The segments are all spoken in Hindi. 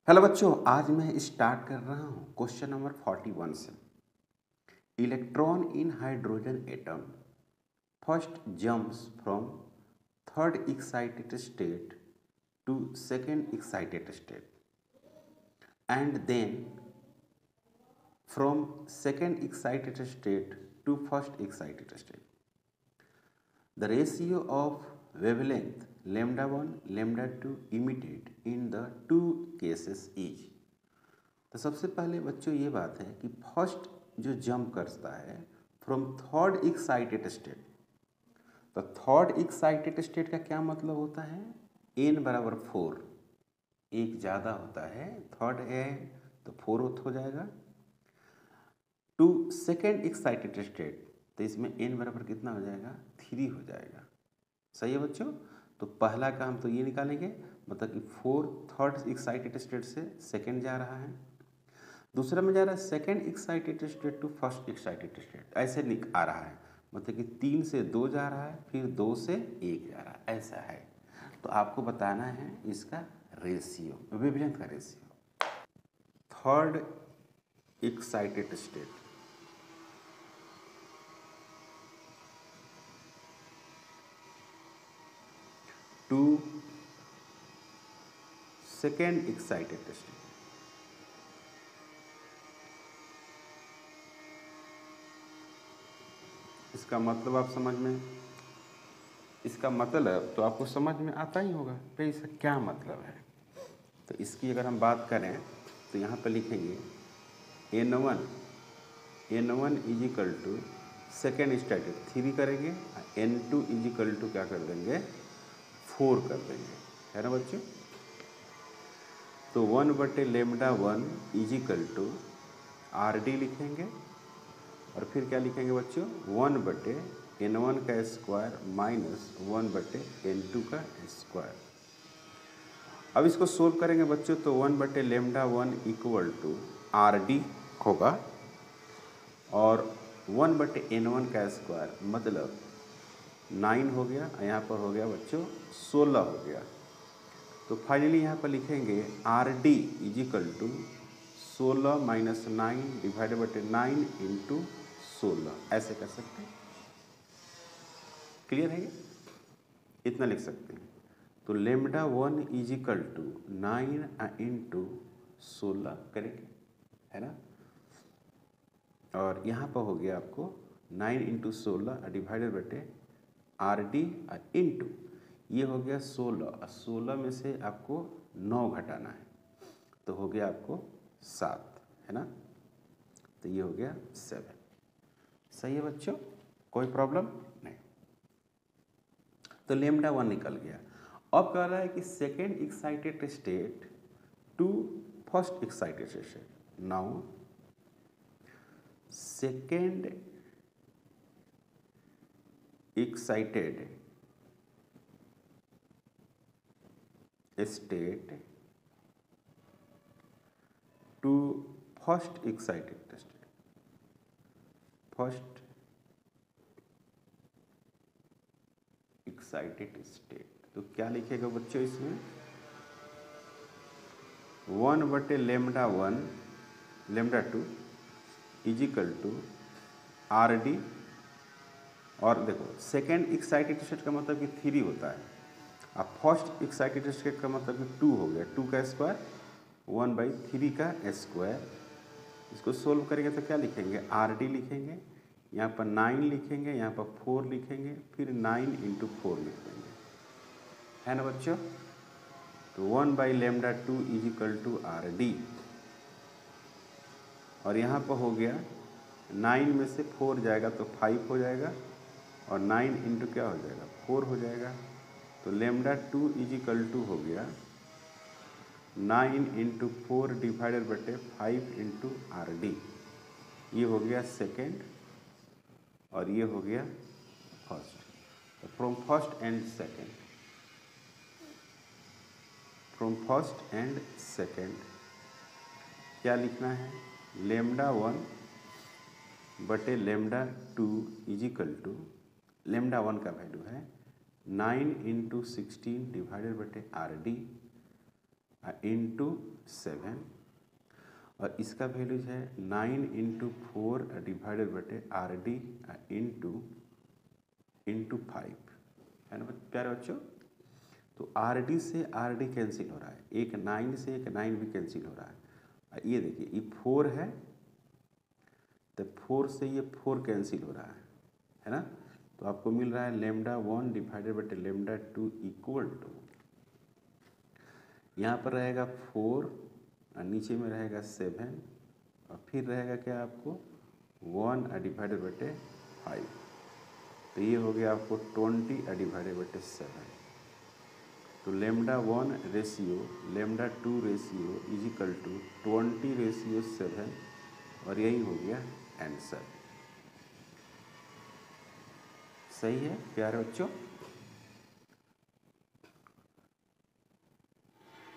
हेलो बच्चों, आज मैं स्टार्ट कर रहा हूँ क्वेश्चन नंबर 41 से। Electron in hydrogen atom first jumps from third excited state to second excited state and then from second excited state to first excited state. The ratio of wavelength lambda 1 lambda 2 emitted in the two cases is। तो सबसे पहले बच्चों ये बात है कि फर्स्ट जो जंप करता है फ्रॉम थर्ड एक्साइटेड स्टेट, तो थर्ड एक्साइटेड स्टेट का क्या मतलब होता है? n बराबर 4, एक ज़्यादा होता है, थर्ड है तो 4 हो जाएगा। टू सेकेंड एक्साइटेड स्टेट, तो इसमें n बराबर कितना हो जाएगा? 3 हो जाएगा। सही है बच्चों? तो पहला का हम तो ये निकालेंगे, मतलब कि 4 थर्ड एक्साइटेड स्टेट से सेकेंड जा रहा है, दूसरा में जा रहा है second excited state to first excited state, ऐसे आ रहा है, मतलब कि 3 से 2 जा रहा है, फिर 2 से 1 जा रहा है, ऐसा है। तो आपको बताना है इसका रेशियो, वेवलेंथ का ratio. Third excited state to second excited state, इसका मतलब आप समझ में, इसका मतलब तो आपको समझ में आता ही होगा कि इसका क्या मतलब है। तो इसकी अगर हम बात करें तो यहाँ पर लिखेंगे N1 is equal to second static 3 करेंगे, N2 इज इक्वल टू क्या कर देंगे? 4 कर देंगे, है ना बच्चों? तो 1/λ1 इज इक्वल टू RD लिखेंगे, और फिर क्या लिखेंगे बच्चों? 1/N1 का स्क्वायर माइनस 1/N2 का स्क्वायर। अब इसको सोल्व करेंगे बच्चों, तो 1/λ1 इक्वल टू RD होगा, और 1/N1 का स्क्वायर मतलब 9 हो गया, यहाँ पर हो गया बच्चों 16 हो गया। तो फाइनली यहाँ पर लिखेंगे RD is equal to 16 minus 9 divided by 9 into 16, ऐसे कर सकते हैं। क्लियर है ये? इतना लिख सकते हैं। तो λ1 इज इक्वल टू 9 इंटू 16 करेंगे, है ना? और यहाँ पर हो गया आपको 9 into 16 divided by RD into, ये हो गया 16, और 16 में से आपको 9 घटाना है, तो हो गया आपको 7, है ना? तो ये हो गया 7। सही है बच्चों, कोई प्रॉब्लम नहीं। तो λ1 निकल गया। अब कह रहा है कि second excited state to first excited state. Now second excited state to first excited state, first excited state, तो क्या लिखेगा बच्चों इसमें? 1/λ1 λ2 इज इक्वल टू RD, और देखो सेकेंड एक्साइटेड स्टेट का मतलब कि 3 होता है, अब फर्स्ट एक्साइटेड स्टेट का मतलब कि 2 हो गया, 2 का स्क्वायर 1/3 का स्क्वायर। इसको सोल्व करेंगे तो क्या लिखेंगे? RD लिखेंगे, यहाँ पर 9 लिखेंगे, यहाँ पर 4 लिखेंगे, फिर 9 इंटू 4 लिख देंगे, है ना बच्चों? तो 1/λ2 इज इक्वल टू RD, और यहाँ पर हो गया 9 में से 4 जाएगा तो 5 हो जाएगा, और 9 इंटू क्या हो जाएगा? 4 हो जाएगा। तो λ2 इज इक्वल टू हो गया 9 इंटू 4 डिवाइडेड बटे 5 इंटू RD, ये हो गया सेकेंड, और ये हो गया फर्स्ट। तो from first and second, from first and second क्या लिखना है? λ1 बटे λ2 इज इक्वल टू, λ1 का वैल्यू है 9 इंटू 16 डिवाइडेड बटे RD, इंटू 7 और इसका वैल्यू है 9 इंटू 4 डिवाइडेड बटे आर डी इंटू 5 है ना प्यारे बच्चों। तो आर डी से आर डी कैंसिल हो रहा है, एक 9 से एक 9 भी कैंसिल हो रहा है। ये देखिए ये 4 है तो 4 से ये 4 कैंसिल हो रहा है ना। तो आपको मिल रहा है लेमडा 1 डिवाइडेड बटे लेमडा 2 इक्वल टू, यहाँ पर रहेगा 4 और नीचे में रहेगा 7 और फिर रहेगा क्या आपको 1 डिवाइडेड बटे 5। तो ये हो गया आपको 20 डिवाइडेड बटे 7। तो lambda 1 ratio lambda 2 ratio is equal to 20 ratio 7 और यही हो गया आंसर। सही है प्यारे बच्चों।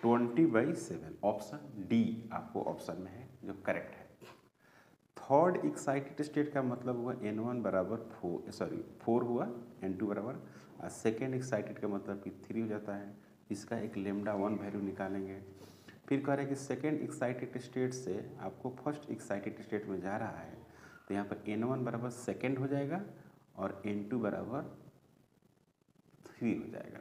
20/7 ऑप्शन डी आपको ऑप्शन में है जो करेक्ट है। थर्ड एक्साइटेड स्टेट का मतलब हुआ N1 बराबर 4 हुआ, N2 बराबर, और सेकेंड एक्साइटेड का मतलब कि 3 हो जाता है। इसका एक लेमडा 1 वैल्यू निकालेंगे। फिर कह रहे हैं कि सेकेंड एक्साइटेड स्टेट से आपको फर्स्ट एक्साइटेड स्टेट में जा रहा है, तो यहाँ पर N1 बराबर सेकेंड हो जाएगा और N2 बराबर 3 हो जाएगा।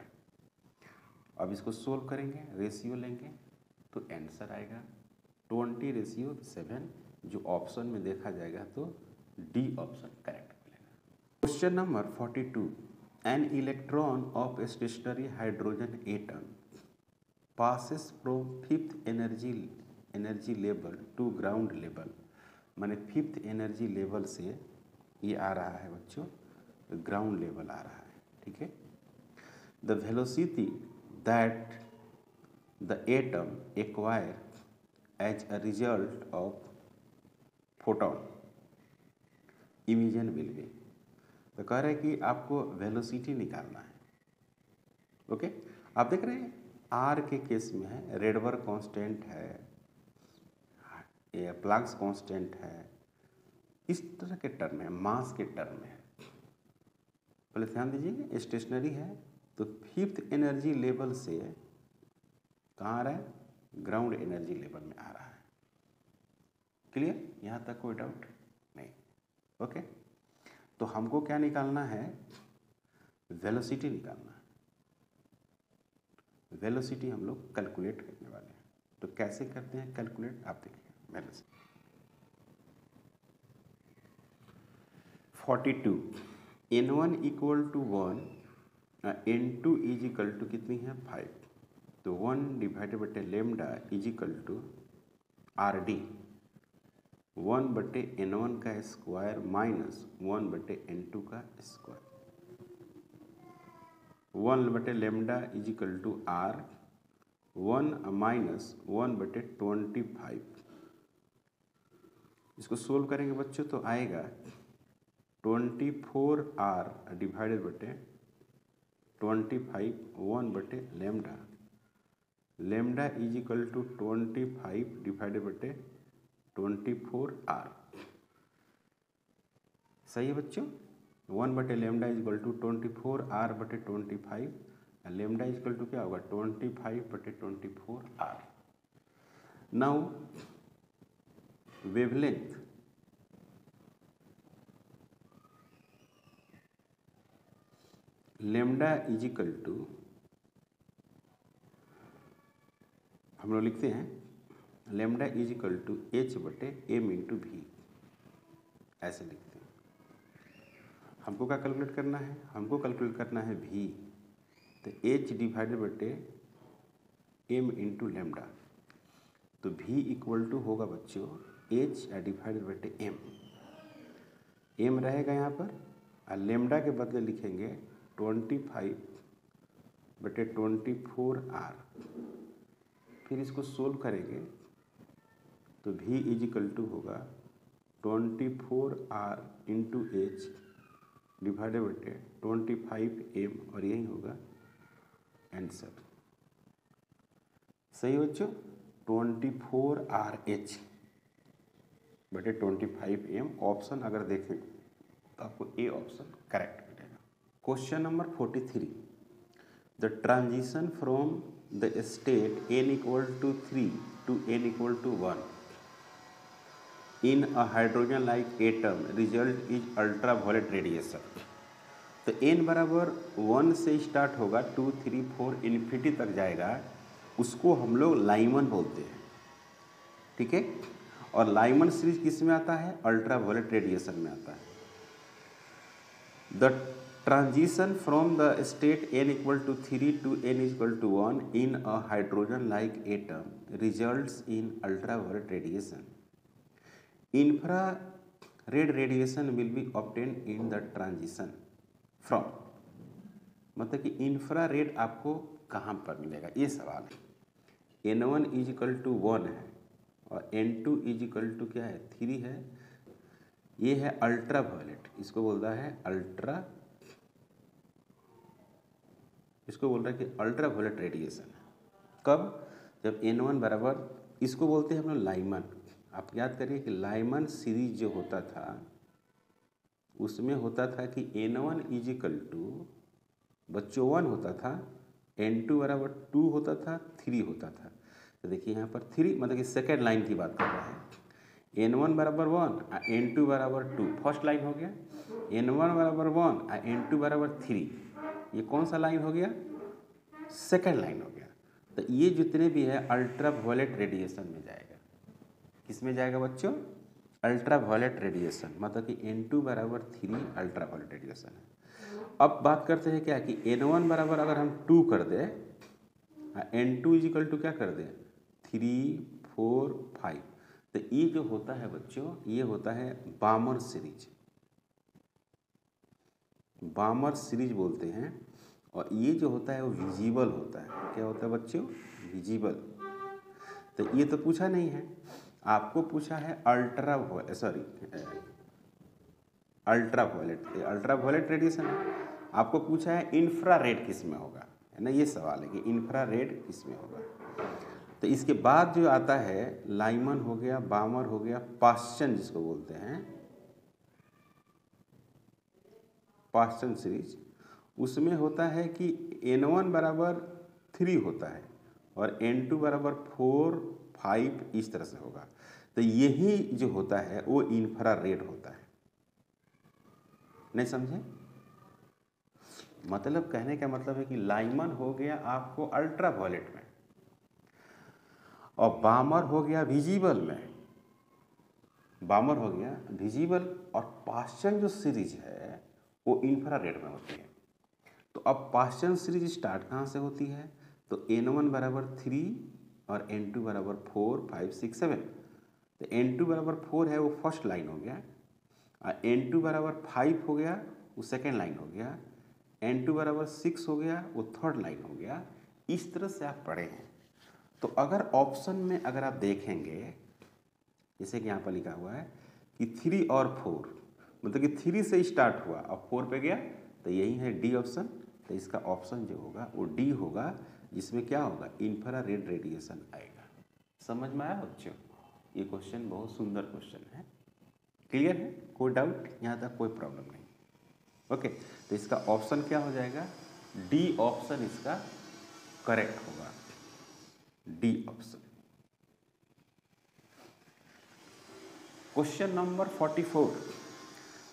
अब इसको सोल्व करेंगे, रेशियो लेंगे तो आंसर आएगा 20/7, जो ऑप्शन में देखा जाएगा तो डी ऑप्शन करेक्ट मिलेगा। Question number 42, an electron of stationary hydrogen atom passes from fifth energy level to ground level, माने फिफ्थ एनर्जी लेवल से ये आ रहा है बच्चों ग्राउंड लेवल आ रहा है, ठीक है। The velocity that the atom acquire as a result of photon emission will be। तो कह रहे हैं कि आपको वेलोसिटी निकालना है। ओके, आप देख रहे हैं आर के केस में है रेडबर्ग कांस्टेंट है, प्लैंक्स कांस्टेंट है, इस तरह के टर्म है, मास के टर्म है। पहले ध्यान दीजिए स्टेशनरी है तो फिफ्थ एनर्जी लेवल से कहाँ आ रहा है, ग्राउंड एनर्जी लेवल में आ रहा है। क्लियर, यहाँ तक कोई डाउट नहीं। ओके, तो हमको क्या निकालना है, वेलोसिटी निकालना है। वेलोसिटी हम लोग कैलकुलेट करने वाले हैं। तो कैसे करते हैं कैलकुलेट, आप देखिए। Velocity 42 N1 equal to 1, N2 is equal to कितनी है 5, तो 1 डिवाइडेड बटे lambda is equal to R D 1 बटे N1 का स्क्वायर माइनस 1 बटे N2 का स्क्वायर, 1 बटे lambda is equal to R 1 minus 1 बटे 25। इसको सोल्व करेंगे बच्चों तो आएगा 24R डिवाइडेड बटे 25 1 बटे lambda, lambda is equal to 25 divided बटे 24R। सही है बच्चों, 1 बटे lambda is equal to 24R बटे 25, लेमडा इज इक्वल टू क्या होगा 25 बटे 24R। Now wavelength lambda is equal to, हम लोग लिखते हैं lambda is equal to H बटे एम इंटू भी, ऐसे लिखते हैं। हमको क्या कैलकुलेट करना है, हमको कैलकुलेट करना है भी, तो एच डिवाइडेड बटे एम इंटू लेमडा, तो भी इक्वल टू होगा बच्चों एच डिवाइडेड बटे एम, एम रहेगा यहाँ पर और लेमडा के बदले लिखेंगे 25 बटे 24R। फिर इसको सोल्व करेंगे तो v इज इक्वल टू होगा 24R इंटू एच डिवाइडेड बटे 25M और यही होगा आंसर। सही बच्चों, 24RH बटे 25M ऑप्शन अगर देखें तो आपको ए ऑप्शन करेक्ट मिलेगा। Question number 43, the transition from the state n equal to 3 to n equal to 1 in a hydrogen like atom result is ultraviolet radiation। तो n बराबर 1 से स्टार्ट होगा 2 3 4 इन्फिनिटी तक जाएगा, उसको हम लोग लाइमन बोलते हैं, ठीक है। और लाइमन सीरीज किस में आता है? अल्ट्रावायलेट रेडिएशन में आता है। The transition from the state n equal to 3 to n equal to 1 in a hydrogen like atom results in ultraviolet radiation. Infrared radiation will be obtained in the transition from, मतलब कि इंफ्रारेड आपको कहाँ पर मिलेगा, ये सवाल है। n1 इज इक्वल टू 1 है और n2 इज इक्वल टू क्या है? 3 है। ये है अल्ट्रावायलेट, इसको बोलता है इसको बोल रहा है कि अल्ट्रावायलेट रेडिएशन। कब? जब n1 बराबर, इसको बोलते हैं हम लोग लाइमन। आप याद करिए कि लाइमन सीरीज जो होता था उसमें होता था कि n1 इज इक्वल टू बच्चों 1 होता था, n2 बराबर 2 होता था, 3 होता था। तो देखिए यहाँ पर 3 मतलब कि सेकेंड लाइन की बात कर रहा है। n1 बराबर 1 और n2 बराबर 2 फर्स्ट लाइन हो गया। n1 बराबर 1 और n2 बराबर 3, ये कौन सा लाइन हो गया? सेकेंड लाइन हो गया। तो ये जितने भी है अल्ट्रावायलेट रेडिएशन में जाएगा। किस में जाएगा बच्चों? अल्ट्रावायलेट रेडिएशन, मतलब कि n2 बराबर 3 अल्ट्रावायलेट रेडिएशन है। अब बात करते हैं क्या कि n1 बराबर अगर हम 2 कर दें, n2 इज इक्वल टू क्या कर दें? 3 4 5, तो ये जो होता है बच्चों, ये होता है बामर सीरीज। बामर सीरीज बोलते हैं। और ये जो होता है वो विजिबल होता है। क्या होता है बच्चों? विजिबल। तो ये तो पूछा नहीं है, आपको पूछा है अल्ट्रावायलेट रेडिएशन है। आपको पूछा है इंफ्रारेड किस में होगा, है ना, ये सवाल है कि इंफ्रारेड किस में होगा। तो इसके बाद जो आता है लाइमन हो गया, बामर हो गया, पास्चन जिसको बोलते हैं, पास्चन सीरीज, उसमें होता है कि n1 बराबर 3 होता है और n2 बराबर 4 5 इस तरह से होगा। तो यही जो होता है वो इंफ्रारेड होता है। नहीं समझे? मतलब कहने का मतलब है कि लाइमन हो गया आपको अल्ट्रावायलेट में और बामर हो गया विजिबल में, बामर हो गया विजिबल, और पास्चन जो सीरीज है वो इंफ्रारेड में होती है। तो अब पास्चन सीरीज स्टार्ट कहाँ से होती है? तो n1 बराबर 3 और n2 बराबर 4 5 6 7। तो n2 बराबर 4 है वो फर्स्ट लाइन हो गया, और n2 बराबर 5 हो गया वो सेकेंड लाइन हो गया, n2 बराबर 6 हो गया वो थर्ड लाइन हो गया। इस तरह से आप पढ़े हैं। तो अगर ऑप्शन में अगर आप देखेंगे, जैसे कि यहाँ पर लिखा हुआ है कि 3 और 4, मतलब कि 3 से स्टार्ट हुआ और 4 पे गया, तो यही है डी ऑप्शन। तो इसका ऑप्शन जो होगा वो डी होगा, जिसमें क्या होगा? इंफ्रारेड रेडिएशन आएगा। समझ में आया बच्चों? ये क्वेश्चन बहुत सुंदर क्वेश्चन है। क्लियर है? कोई डाउट? यहाँ तक कोई प्रॉब्लम नहीं। ओके, तो इसका ऑप्शन क्या हो जाएगा? डी ऑप्शन इसका करेक्ट होगा, D option. Question number 44,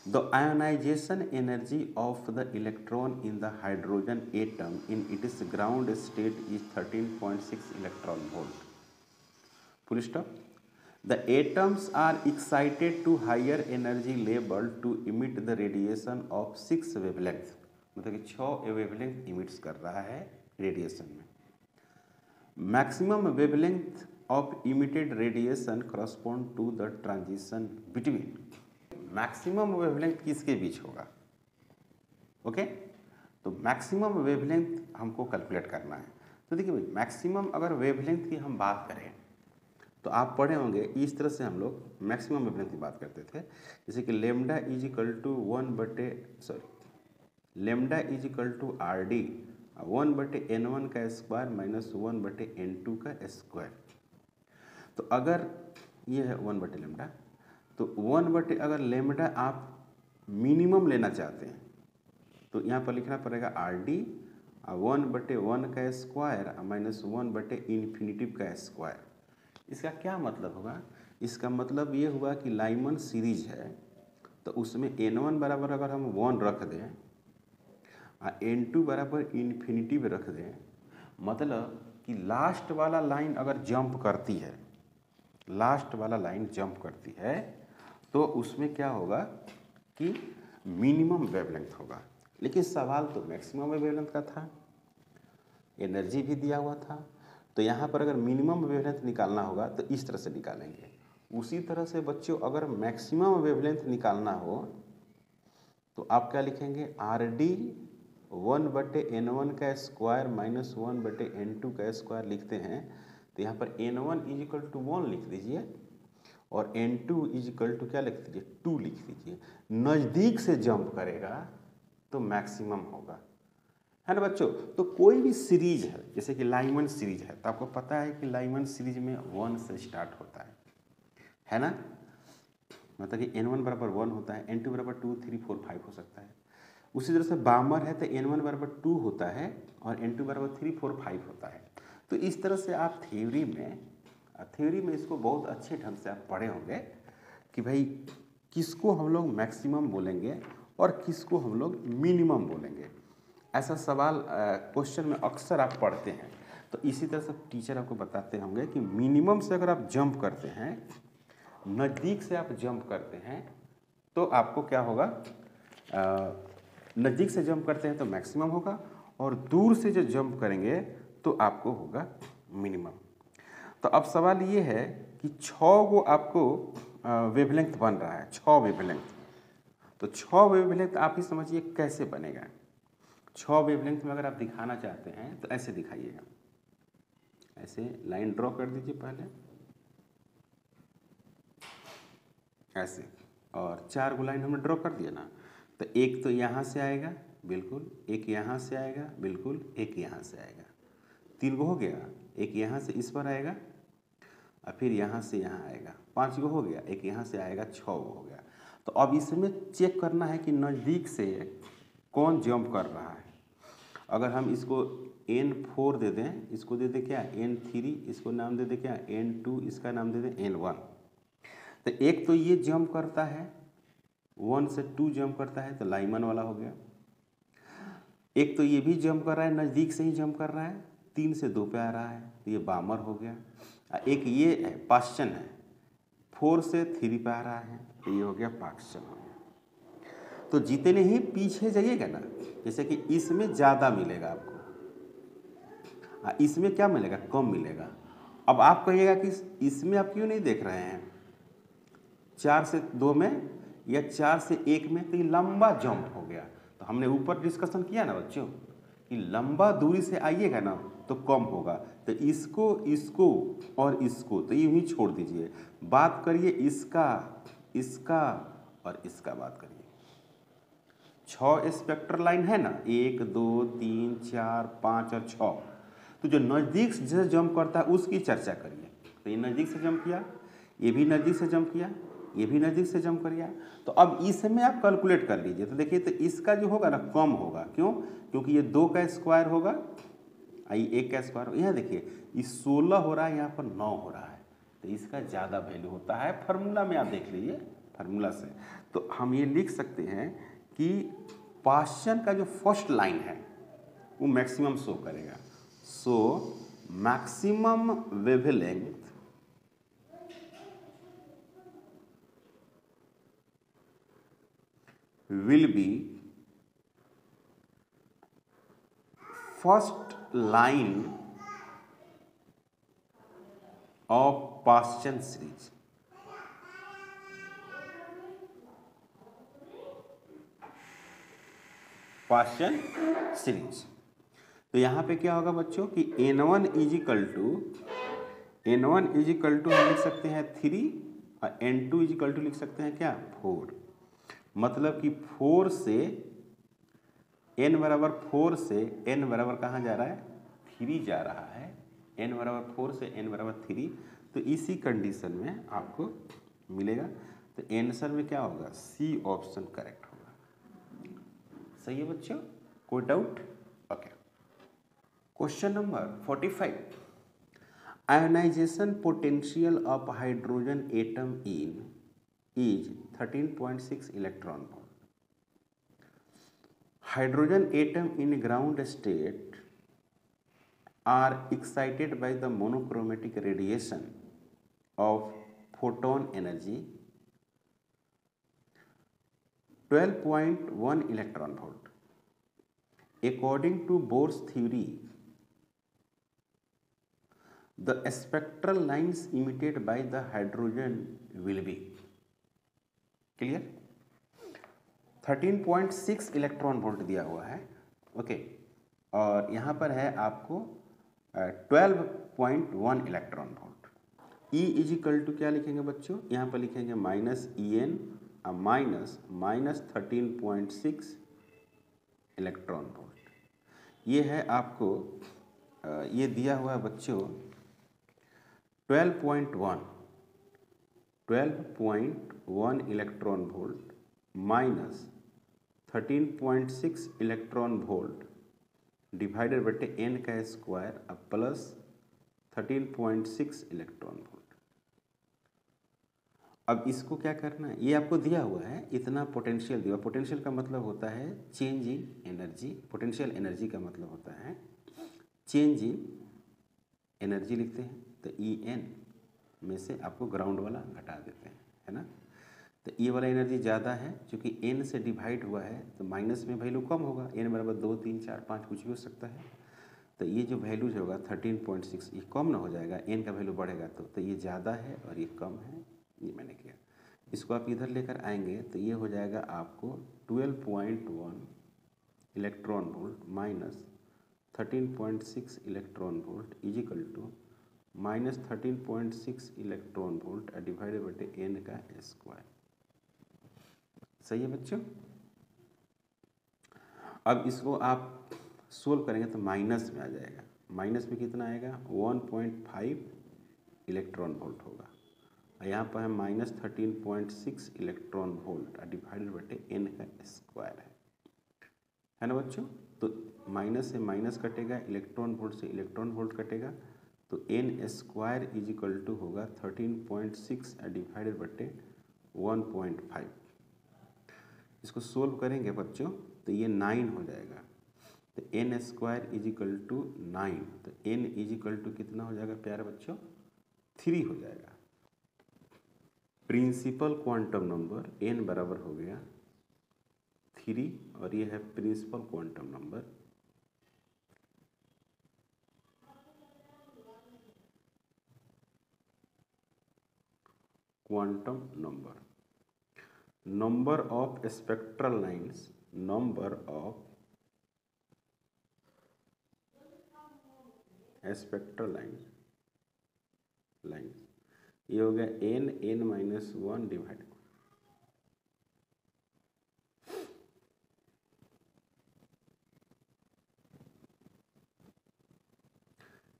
the ionization energy of the electron in the hydrogen atom in its ground state is 13.6 electron volt. Full stop. The atoms are excited to higher energy level to emit the radiation of 6 wavelength, मतलब कि 6 wavelength emits कर रहा है रेडिएशन में। Maximum wavelength of emitted radiation correspond to the transition between, maximum wavelength किसके बीच होगा? ओके, तो मैक्सिमम वेवलेंथ हमको कैलकुलेट करना है। तो देखिए भाई, मैक्सिमम अगर वेवलेंथ की हम बात करें तो आप पढ़े होंगे इस तरह से हम लोग मैक्सिमम वेवलेंथ की बात करते थे, जैसे कि lambda is equal to lambda is equal to R D 1/n1 का स्क्वायर माइनस 1/n2 का स्क्वायर। तो अगर ये है 1/लेमडा, तो 1/, अगर लेमडा आप मिनिमम लेना चाहते हैं तो यहाँ पर लिखना पड़ेगा आर डी 1/1 का स्क्वायर माइनस 1/इन्फिनिटिव का स्क्वायर। इसका क्या मतलब होगा? इसका मतलब ये हुआ कि लाइमन सीरीज है तो उसमें n1 बराबर अगर हम 1 रख दें और n2 बराबर इन्फिनिटिव रख दें, मतलब कि लास्ट वाला लाइन अगर जंप करती है, लास्ट वाला लाइन जंप करती है तो उसमें क्या होगा कि मिनिमम वेवलेंथ होगा। लेकिन सवाल तो मैक्सिमम वेवलेंथ का था, एनर्जी भी दिया हुआ था, तो यहाँ पर अगर मिनिमम वेवलेंथ निकालना होगा तो इस तरह से निकालेंगे। उसी तरह से बच्चों अगर मैक्सिमम वेवलेंथ निकालना हो तो आप क्या लिखेंगे? RD 1/n1 का स्क्वायर माइनस 1/n2 का स्क्वायर लिखते हैं तो यहाँ पर n1 = 1 लिख दीजिए और n2 = क्या लिख दीजिए? 2 लिख दीजिए। नज़दीक से जंप करेगा तो मैक्सिमम होगा, है ना बच्चों। तो कोई भी सीरीज है जैसे कि लाइमन सीरीज है तो आपको पता है कि लाइमन सीरीज में 1 से स्टार्ट होता है ना, मतलब कि n1 बराबर 1 होता है, n2 बराबर 2 3 4 5 हो सकता है। उसी तरह से बामर है तो n1 बराबर 2 होता है और n2 बराबर 3 4 5 होता है। तो इस तरह से आप थ्योरी में इसको बहुत अच्छे ढंग से आप पढ़े होंगे कि भाई किसको हम लोग मैक्सिमम बोलेंगे और किसको हम लोग मिनिमम बोलेंगे। ऐसा सवाल क्वेश्चन में अक्सर आप पढ़ते हैं। तो इसी तरह से टीचर आपको बताते होंगे कि मिनिमम से अगर आप जंप करते हैं, नज़दीक से आप जंप करते हैं तो आपको क्या होगा? नज़दीक से जंप करते हैं तो मैक्सिमम होगा और दूर से जो जंप करेंगे तो आपको होगा मिनिमम। तो अब सवाल ये है कि 6 गो आपको वेवलेंथ बन रहा है, 6 वेवलेंथ। तो 6 वेवलेंथ आप ही समझिए कैसे बनेगा। 6 वेवलेंथ में अगर आप दिखाना चाहते हैं तो ऐसे दिखाइएगा, ऐसे लाइन ड्रॉ कर दीजिए पहले ऐसे, और 4 गो लाइन हमने ड्रॉ कर दिया ना। तो एक तो यहाँ से आएगा बिल्कुल, एक यहाँ से आएगा बिल्कुल, एक यहाँ से आएगा, 3 गो हो गया। एक यहाँ से इस पर आएगा और फिर यहाँ से यहाँ आएगा, 5 गो हो गया। एक यहाँ से आएगा, 6 गो हो गया। तो अब इसमें चेक करना है कि नज़दीक से कौन जंप कर रहा है। अगर हम इसको n4 दे दें, इसको दे दें क्या n3, इसको नाम दे दें क्या n2, इसका नाम दे दें n1। तो एक तो ये जंप करता है, 1 से 2 जंप करता है तो लाइमन वाला हो गया। एक तो ये भी जंप कर रहा है, नज़दीक से ही जंप कर रहा है, 3 से 2 पे आ रहा है तो ये बामर हो गया। एक ये है पाश्चन है, 4 से 3 पे आ रहा है तो ये हो गया पाश्चन हो गया। तो जितने ही पीछे जाइएगा ना, जैसे कि इसमें ज़्यादा मिलेगा आपको, इसमें क्या मिलेगा? कम मिलेगा। अब आप कहिएगा कि इसमें आप क्यों नहीं देख रहे हैं 4 से 2 में या 4 से 1 में? तो ये लंबा जंप हो गया। तो हमने ऊपर डिस्कशन किया ना बच्चों कि लंबा दूरी से आइएगा ना तो कम होगा। तो इसको और इसको तो यूँ ही छोड़ दीजिए, बात करिए इसका और इसका बात करिए। 6 स्पेक्टर लाइन है ना, 1 2 3 4 5 और 6। तो जो नज़दीक से जंप करता है उसकी चर्चा करिए। तो ये नज़दीक से जंप किया, ये भी नज़दीक से जंप किया, ये भी नज़दीक से जंप किया। तो अब इसमें आप कैलकुलेट कर लीजिए। तो देखिए, तो इसका जो होगा ना कम होगा। क्यों? क्योंकि ये 2 का स्क्वायर होगा, आई 1 का स्क्वायर होगा। यहाँ देखिए, इस 16 हो रहा है, यहाँ पर 9 हो रहा है, तो इसका ज़्यादा वैल्यू होता है। फार्मूला में आप देख लीजिए, फार्मूला से तो हम ये लिख सकते हैं कि पाश्चन का जो फर्स्ट लाइन है वो मैक्सिमम शो करेगा। So maximum wavelength will be first line of Paschen series. Paschen series। तो यहाँ पे क्या होगा बच्चों कि n1 हम लिख सकते हैं 3 और n2 लिख सकते हैं क्या 4। मतलब कि 4 से n बराबर 4 से n बराबर कहाँ जा रहा है 3 जा रहा है। n बराबर 4 से n बराबर 3। तो इसी कंडीशन में आपको मिलेगा। तो आंसर में क्या होगा सी ऑप्शन करेक्ट होगा। सही है बच्चों, कोई doubt? Okay. Question number 45. Ionization potential of hydrogen atom in is 13.6 electron volt. Hydrogen atom in ground state are excited by the monochromatic radiation of photon energy 12.1 electron volt. According to Bohr's theory, the spectral lines emitted by the hydrogen will be clear. 13.6 electron volt दिया हुआ है, ओके, और यहाँ पर है आपको 12.1 electron volt. E is equal to क्या लिखेंगे बच्चों, यहाँ पर लिखेंगे -En माइनस 13.6 इलेक्ट्रॉन वोल्ट. ये है आपको ये दिया हुआ है बच्चों 12.1 electron volt minus 13.6 electron volt divided बटे n का स्क्वायर अब प्लस 13.6 इलेक्ट्रॉन वोल्ट. अब इसको क्या करना है, ये आपको दिया हुआ है, इतना पोटेंशियल दिया. पोटेंशियल का मतलब होता है change in energy. Potential energy का मतलब होता है चेंज इन एनर्जी लिखते हैं. तो En में से आपको ग्राउंड वाला घटा देते हैं, है ना. तो ये वाला एनर्जी ज़्यादा है, क्योंकि n से डिवाइड हुआ है तो माइनस में वैल्यू कम होगा. n बराबर 2, 3, 4, 5 कुछ भी हो सकता है. तो ये जो वैल्यू होगा 13.6 ये कम ना हो जाएगा, n का वैल्यू बढ़ेगा तो ये ज़्यादा है और ये कम है. ये मैंने किया. इसको आप इधर लेकर आएंगे तो ये हो जाएगा आपको 12.1 electron volt minus 13.6 electron volt is equal to minus 13.6 electron volt divided बटे n का स्क्वायर. सही है बच्चों. अब इसको आप सोल्व करेंगे तो माइनस में आ जाएगा. माइनस में कितना आएगा 1.5 इलेक्ट्रॉन वोल्ट होगा. यहाँ पर है माइनस 13.6 इलेक्ट्रॉन वोल्ट डिवाइडेड बटे n का स्क्वायर है ना बच्चों. तो माइनस से माइनस कटेगा, इलेक्ट्रॉन वोल्ट से इलेक्ट्रॉन वोल्ट कटेगा, तो n square is equal to होगा 13.6 डिवाइडेड बटे 1.5. इसको सोल्व करेंगे बच्चों तो ये 9 हो जाएगा. तो n square is equal to 9. तो n इज इक्वल टू कितना हो जाएगा प्यारे बच्चों 3 हो जाएगा. प्रिंसिपल क्वांटम नंबर n बराबर हो गया 3 और ये है principal quantum number. Quantum number of spectral lines, number of spectral lines ये हो गया n-1 डिवाइड.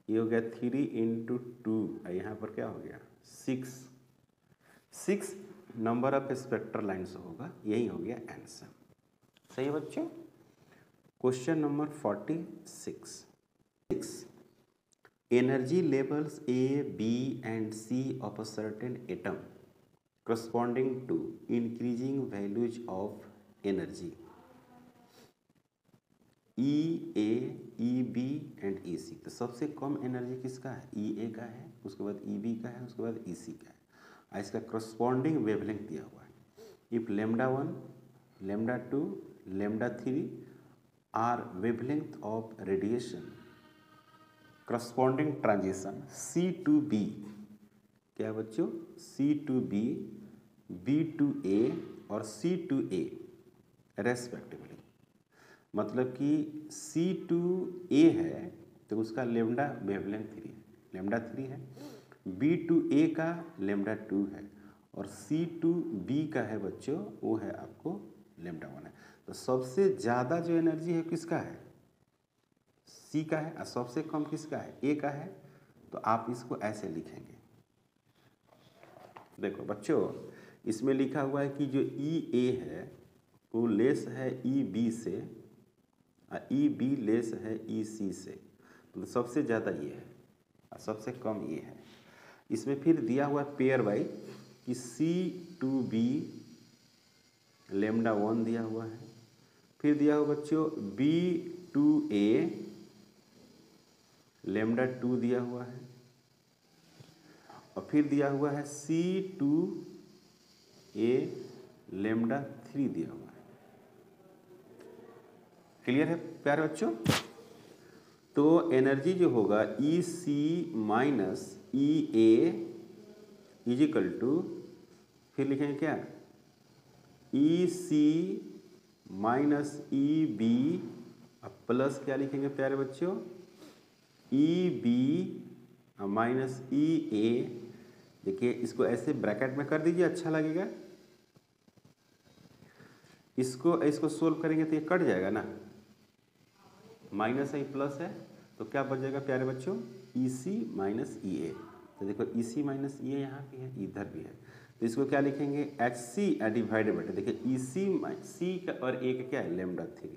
ये हो गया 3 × 2. यहाँ पर क्या हो गया 6 नंबर ऑफ स्पेक्ट्रल लाइन्स होगा. यही हो गया आंसर. सही है बच्चों. Question number 46. Energy levels A, B and C of a certain atom corresponding to increasing values of energy E, A, EB and EC. तो सबसे कम एनर्जी किसका है EA का है, उसके बाद EB का है, उसके बाद EC का है. इसका corresponding वेवलेंथ दिया हुआ है. If λ1, λ2, λ3 are wavelength of radiation corresponding transition C to B, क्या बच्चों C to B, B to A और C to A रेस्पेक्टिवली. मतलब कि C to A है तो उसका लेमडा वेवलेंथ 3 है, लेमडा 3 है. B to A का लेमडा 2 है और C to B का है बच्चों वो है आपको लेमडा 1 है. तो सबसे ज़्यादा जो एनर्जी है किसका है C का है और सबसे कम किसका है A का है. तो आप इसको ऐसे लिखेंगे. देखो बच्चों इसमें लिखा हुआ है कि जो EA है वो लेस है EB से और EB लेस है EC से. मतलब सबसे ज़्यादा ये है और सबसे कम ये है। इसमें फिर दिया हुआ पेयर वाइज कि C2B लेमडा 1 दिया हुआ है, फिर दिया हुआ बच्चों B2A लेमडा 2 दिया हुआ है, और फिर दिया हुआ है C2A लेमडा 3 दिया हुआ है। क्लियर है प्यारे बच्चों? तो एनर्जी जो होगा EC minus EA is equal to, फिर लिखेंगे क्या, EC माइनस EB प्लस क्या लिखेंगे प्यारे बच्चों, EB माइनस EA। देखिए इसको ऐसे ब्रैकेट में कर दीजिए, अच्छा लगेगा। इसको सोल्व करेंगे तो ये कट जाएगा ना, माइनस है प्लस है, तो क्या बच जाएगा प्यारे बच्चों, EC माइनस EA। तो देखो EC माइनस EA यहाँ भी है, इधर भी है, तो इसको क्या लिखेंगे, HC डिवाइडेड बाय, देखिए EC C का और A का क्या है, लेमडा 3।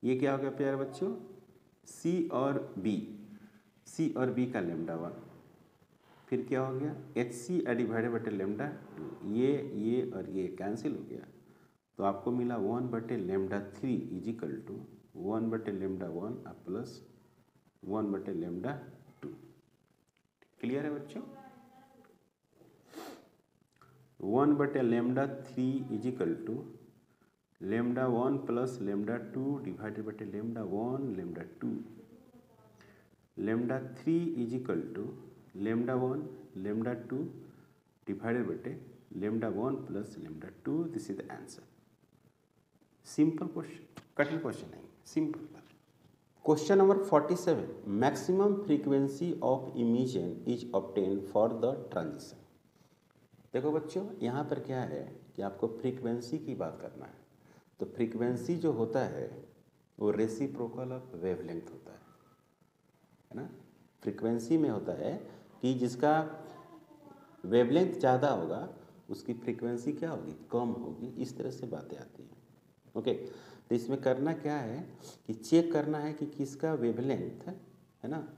ये क्या हो गया प्यारे बच्चों, C और B का लेमडा 1, फिर क्या हो गया HC डिवाइडेड बाय लेमडा 2, ये और ये कैंसिल हो गया, तो आपको मिला 1 lambda 3 is equal to 1 lambda 1 plus 1 lambda 2। Clear है बच्चों? 1 lambda 3 is equal to lambda 1 plus lambda 2 divided by lambda 1 lambda 2। Lambda 3 is equal to lambda 1 lambda 2 divided by lambda 1 plus lambda 2। This is the answer. Simple question, कठिन क्वेश्चन नहीं, simple. Question number 47, maximum frequency of emission is obtain for the transition. देखो बच्चों यहाँ पर क्या है कि आपको फ्रीक्वेंसी की बात करना है। तो फ्रीक्वेंसी जो होता है वो रेसिप्रोकल ऑफ वेवलेंथ होता है ना। फ्रीक्वेंसी में होता है कि जिसका वेवलेंथ ज़्यादा होगा उसकी फ्रीक्वेंसी क्या होगी, कम होगी, इस तरह से बातें आती हैं। ओके, तो इसमें करना क्या है कि चेक करना है कि किसका वेवलेंथ है ना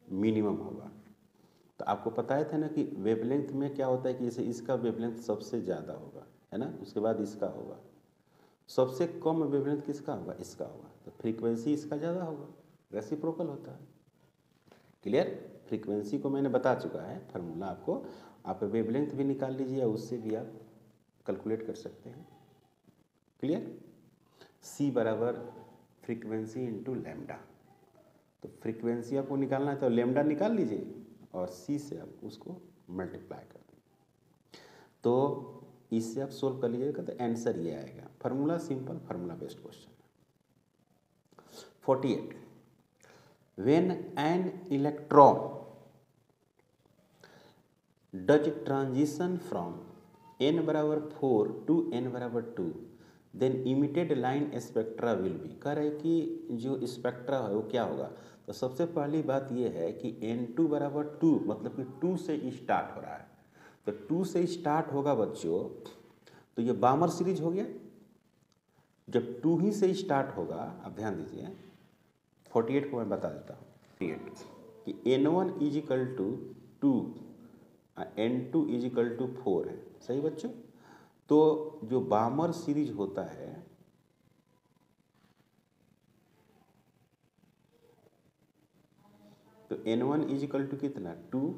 मिनिमम होगा। तो आपको पता था ना कि वेवलेंथ में क्या होता है कि जैसे इसका वेवलेंथ सबसे ज़्यादा होगा है ना, उसके बाद इसका होगा, सबसे कम वेवलेंथ किसका होगा, इसका होगा, तो फ्रीक्वेंसी इसका ज़्यादा होगा, रेसिप्रोकल होता है। क्लियर? फ्रीक्वेंसी को मैंने बता चुका है फार्मूला आपको, आप वेवलेंथ भी निकाल लीजिए, उससे भी आप कैलकुलेट कर सकते हैं। क्लियर? C बराबर फ्रीक्वेंसी इंटू लेमडा, तो फ्रीक्वेंसी आपको निकालना है तो लेमडा निकाल लीजिए और C से आप उसको मल्टीप्लाई कर दें, तो इससे आप सोल्व कर लीजिएगा तो आंसर ये आएगा। Formula simple, formula based question. 48, when an electron does transition from n बराबर 4 टू n बराबर 2 then emitted line spectra will be. कह रहे कि जो स्पेक्ट्रा है वो क्या होगा। तो सबसे पहली बात ये है कि n2 बराबर 2 मतलब कि 2 से स्टार्ट हो रहा है, तो 2 से स्टार्ट होगा बच्चों, तो ये बामर सीरीज हो गया। जब 2 ही से स्टार्ट होगा, आप ध्यान दीजिए 48 को मैं बता देता हूँ, 48 कि n1 is equal to 2 n2 is equal to 4 है। सही बच्चों? तो जो बामर सीरीज होता है तो n1 इज इक्वल टू कितना 2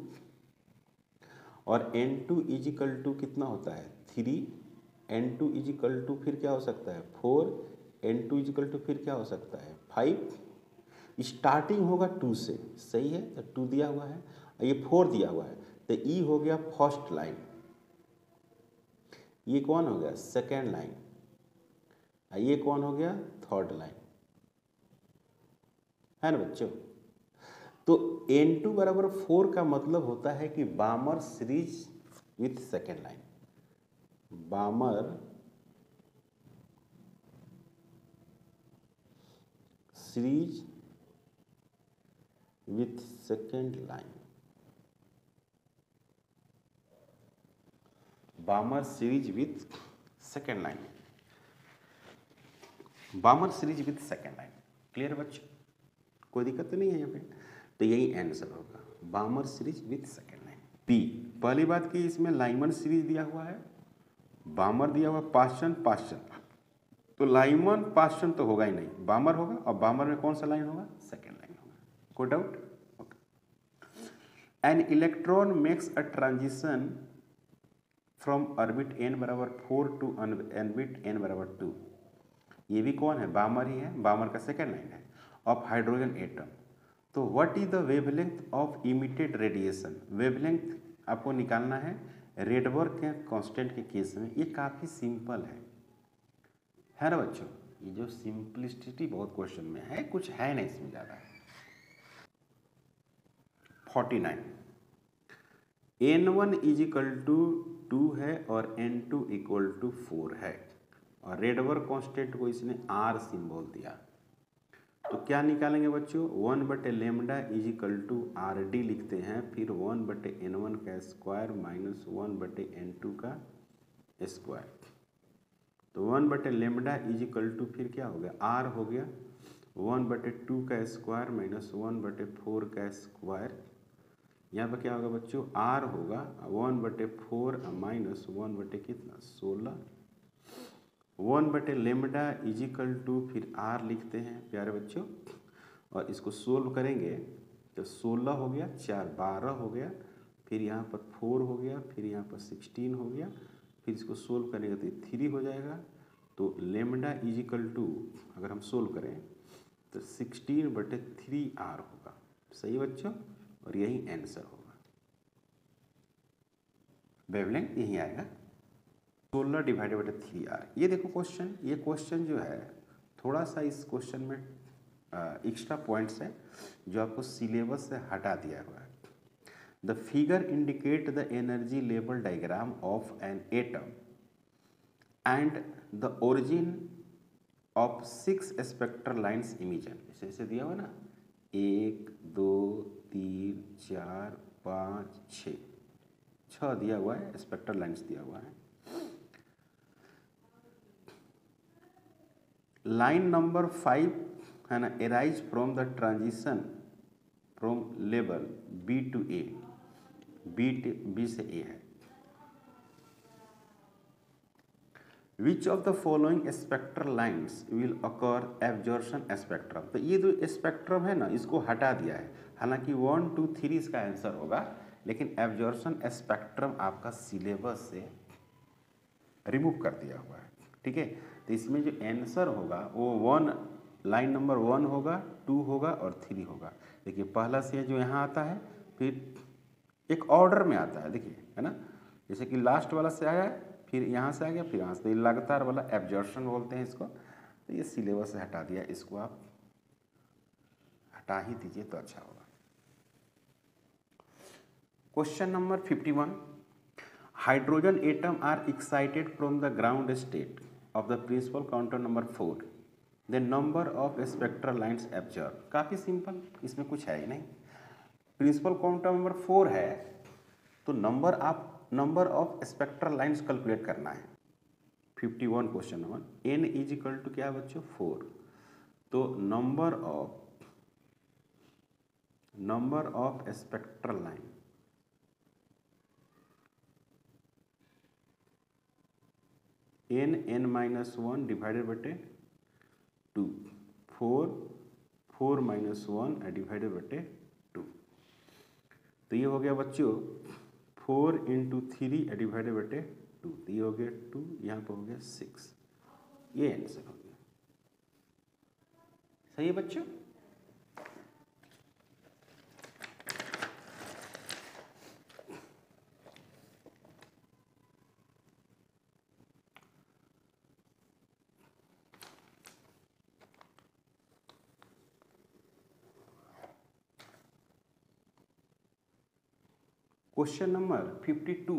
और n2 इज इक्वल टू कितना होता है 3, n2 इज इक्वल टू फिर क्या हो सकता है 4, n2 इज इक्वल टू फिर क्या हो सकता है 5। स्टार्टिंग होगा 2 से, सही है, तो 2 दिया हुआ है, ये 4 दिया हुआ है, तो E हो गया फर्स्ट लाइन, ये कौन हो गया सेकेंड लाइन, ये कौन हो गया थर्ड लाइन, है ना बच्चों। तो n2 बराबर 4 का मतलब होता है कि बामर series with second line, बामर series with second line, बामर series with second line, बामर series with second line. Clear बच्चों? कोई दिक्कत तो नहीं है यहाँ पे, तो यही आंसर होगा, Balmer series with second line. B, पहली बात कि इसमें लाइमन सीरीज दिया हुआ है, बामर दिया हुआ पाश्चन, तो लाइमन पाश्चन तो होगा ही नहीं, बामर होगा, और बामर में कौन सा लाइन होगा, सेकेंड लाइन होगा, कोई doubt. An electron makes a transition from orbit n बराबर 4 टू ऑर्बिट n बराबर 2, ये भी कौन है, बामर ही है, बामर का सेकेंड लाइन है, ऑफ हाइड्रोजन एटम। तो what is the wavelength of emitted radiation, wavelength आपको निकालना है रेडबर्ग के कांस्टेंट के केस में। ये काफ़ी सिंपल है ना बच्चों, ये जो सिंपलिसिटी बहुत क्वेश्चन में है, कुछ है नहीं इसमें ज़्यादा। 49, n1 इज इक्वल टू 2 है और n2 इक्वल टू 4 है, और रेडबर्ग कांस्टेंट को इसने r सिंबल दिया, तो क्या निकालेंगे बच्चों, 1/λ इज इक्वल टू RD लिखते हैं, फिर 1/n1 का स्क्वायर माइनस 1/n2 का स्क्वायर, तो 1/λ इज इक्वल टू फिर क्या हो गया, R हो गया, 1/2 का स्क्वायर माइनस 1/4 का स्क्वायर, यहाँ पर क्या होगा बच्चों, R होगा 1/4 माइनस 1/ कितना 16, 1/λ इज इक्वल टू फिर R लिखते हैं प्यारे बच्चों, और इसको सोल्व करेंगे तो 16 हो गया, 4 12 हो गया, फिर यहाँ पर 4 हो गया, फिर यहाँ पर 16 हो गया, फिर इसको सोल्व करेंगे तो 3 हो जाएगा, तो लेमडा इज इक्वल टू अगर हम सोल्व करें तो 16/3R होगा, सही बच्चों, और यही आंसर होगा, वेवलेंथ यही आएगा 16/3R। ये देखो क्वेश्चन, ये क्वेश्चन जो है थोड़ा सा इस क्वेश्चन में एक्स्ट्रा पॉइंट्स है जो आपको सिलेबस से हटा दिया हुआ है। The figure indicate the energy level diagram of an atom and the origin of 6 spectral lines emission, ऐसे दिया हुआ ना, 1 2 3 4 5 6 दिया हुआ है, स्पेक्ट्रल लाइन्स दिया हुआ है। लाइन नंबर 5 है ना, arise from the transition from level B to A, B से A है। Which of the following spectral lines will occur absorption spectrum, तो ये जो स्पेक्ट्रम है ना इसको हटा दिया है, हालांकि 1 2 3 इसका आंसर होगा, लेकिन एब्जॉर्प्शन स्पेक्ट्रम आपका सिलेबस से रिमूव कर दिया हुआ है, ठीक है। तो इसमें जो आंसर होगा वो 1 लाइन नंबर 1 होगा, 2 होगा और 3 होगा। देखिए पहला से जो यहाँ आता है, फिर एक ऑर्डर में आता है, देखिए है ना, जैसे कि लास्ट वाला से आया, फिर यहाँ से आ गया, फिर यहाँ से, लगातार वाला एब्जॉर्प्शन बोलते हैं इसको। तो ये सिलेबस से हटा दिया, इसको आप हटा ही दीजिए तो अच्छा होगा। Question number 51, hydrogen atom are excited from the ground state of the principal quantum number 4, the number of spectral lines observed, काफ़ी सिंपल, इसमें कुछ है ही नहीं। प्रिंसिपल क्वांटम नंबर 4 है तो number of spectral lines calculate करना है। 51 question number, n is equal to क्या है बच्चों 4, तो number of spectral line n-1 divided बटे 2, 4 माइनस 1 डिवाइडेड बटे 2, तो ये हो गया बच्चों 4 × 3 डिवाइडेड बटे 2, तो ये हो गया 2, यहाँ पर हो गया 6, ये आंसर हो गया, सही है बच्चों। Question number 52.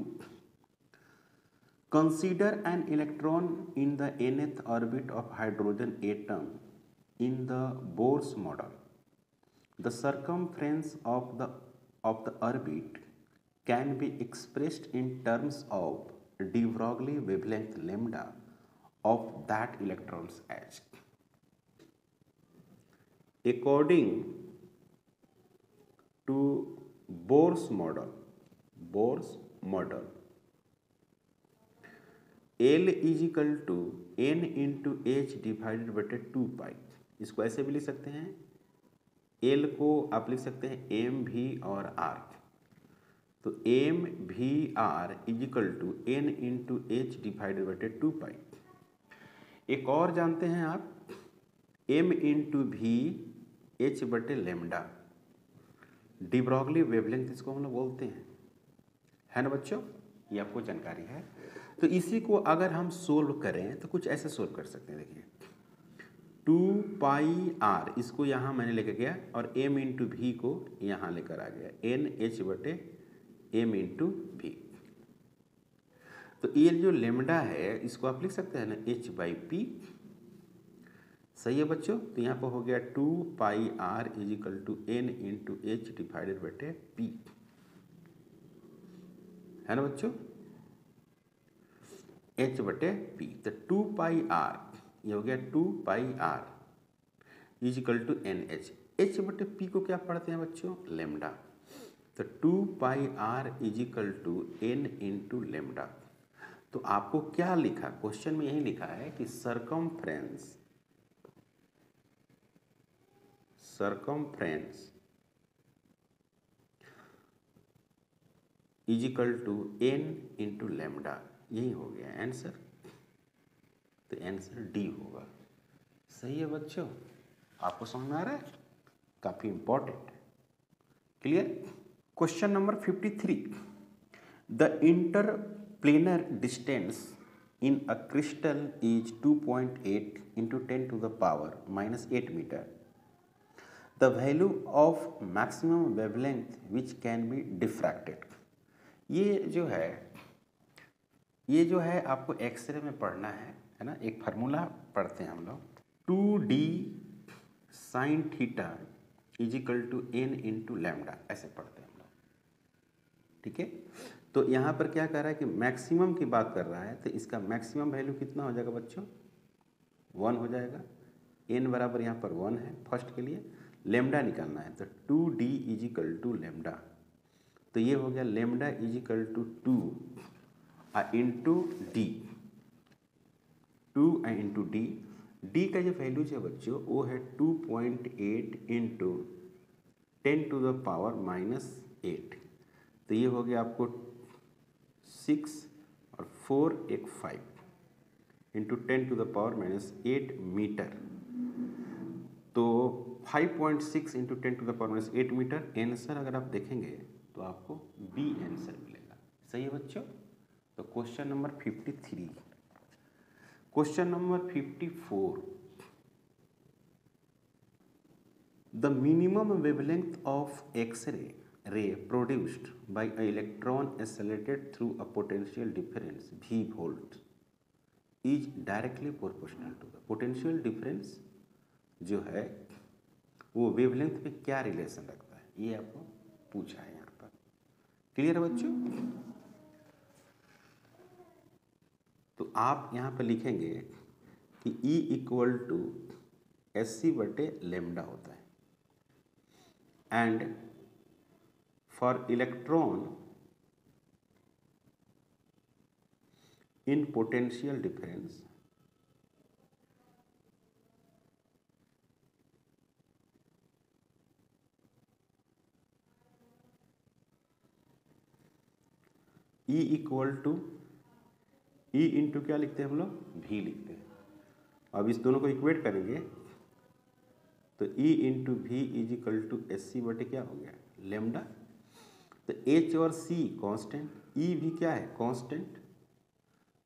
Consider an electron in the nth orbit of hydrogen atom in the Bohr's model. The circumference of the orbit can be expressed in terms of de Broglie wavelength lambda of that electron's edge. According to Bohr's model L is equal to n into H divided बटे 2 पाई। इसको ऐसे भी लिख सकते हैं, L को आप लिख सकते हैं एम भी और आर। तो एम भी R is equal to n into H divided बटे 2 पाई। एक और जानते हैं आप, m इंटू भी एच बटे लेमडा, डी ब्रॉगली वेवलेंथ इसको हम लोग बोलते हैं, है ना बच्चों, ये आपको जानकारी है। तो इसी को अगर हम सोल्व करें तो कुछ ऐसे सोल्व कर सकते हैं, देखिए 2 पाई आर, इसको यहाँ मैंने लेकर गया और m इंटू भी को यहाँ लेकर आ गया, एन एच बटे m इंटू भी। तो ये जो लेमडा है इसको आप लिख सकते हैं ना h बाई पी, सही है बच्चों। तो यहाँ पर हो गया 2 pi R is equal to N into H divided बटे पी, है ना बच्चों, h बटे पी। तो 2 पाई आर, ये हो गया 2 pi R is equal to N H, H बटे पी को क्या पढ़ते हैं बच्चों, लेमडा। तो 2 pi R is equal to N into lambda. तो आपको क्या लिखा, क्वेश्चन में यही लिखा है कि circumference is equal to N into lambda, यही हो गया आंसर। तो आंसर डी होगा, सही है बच्चों। आपको समझ में आ रहा है, काफी important, clear. Question number 53, the interplanar distance in a crystal is 2.8 into 10 to the power minus 8 meter. The value of maximum wavelength which can be diffracted. ये जो है आपको एक्सरे में पढ़ना है ना। एक फार्मूला पढ़ते हैं हम लोग, 2d sine theta is equal to N into lambda, ऐसे पढ़ते हैं हम लोग, ठीक है। तो यहाँ पर क्या कर रहा है कि मैक्सिमम की बात कर रहा है, तो इसका मैक्सिमम वैल्यू कितना हो जाएगा बच्चों, 1 हो जाएगा। n बराबर यहाँ पर 1 है फर्स्ट के लिए, लेमडा निकालना है, तो 2d is equal to lambda. तो ये हो गया lambda is equal to 2 into D, 2 into D. D का जो वैल्यू है बच्चों वो है 2.8 into 10 to the power minus 8। तो ये हो गया आपको 6 और 4 एक 5 into 10 to the power minus 8 metre. तो 5.6 into 10 to the power minus 8 metre. Answer अगर आप देखेंगे तो आपको बी आंसर मिलेगा, सही है बच्चों। तो question number 53। Question number 54, the minimum wavelength of X-ray ray produced by an electron accelerated through a potential difference v volt is directly proportional to the potential difference जो है वो वेवलेंथ पे क्या रिलेशन रखता है, ये आपको पूछा है यहाँ पर, क्लियर है बच्चों। तो आप यहाँ पर लिखेंगे कि E इक्वल टू SC बटे लेमडा होता है, and for electron in potential difference E equal to E into क्या लिखते हैं हम लोग, V लिखते हैं। अब इस दोनों को इक्वेट करेंगे तो E into V is equal to SC बटे क्या हो गया, लेमडा। तो H और C कांस्टेंट, E भी क्या है, कांस्टेंट।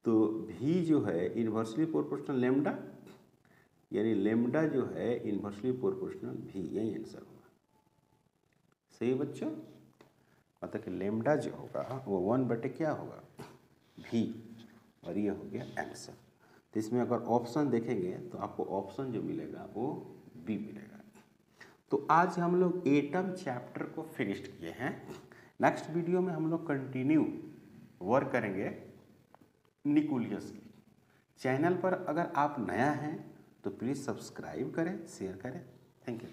तो V जो है इन्वर्सली प्रोपोर्शनल लेमडा, यानी लेमडा जो है इन्वर्सली प्रोपोर्शनल V, यही आंसर होगा, सही है बच्चों। मतलब कि लेमडा जो होगा वो 1 बटे क्या होगा, V, और ये हो गया आंसर। तो इसमें अगर ऑप्शन देखेंगे तो आपको ऑप्शन जो मिलेगा वो B मिलेगा। तो आज हम लोग एटम चैप्टर को फिनिश किए हैं। नेक्स्ट वीडियो में हम लोग कंटिन्यू वर्क करेंगे न्यूक्लियस की। चैनल पर अगर आप नया हैं तो प्लीज़ सब्सक्राइब करें, शेयर करें। Thank you.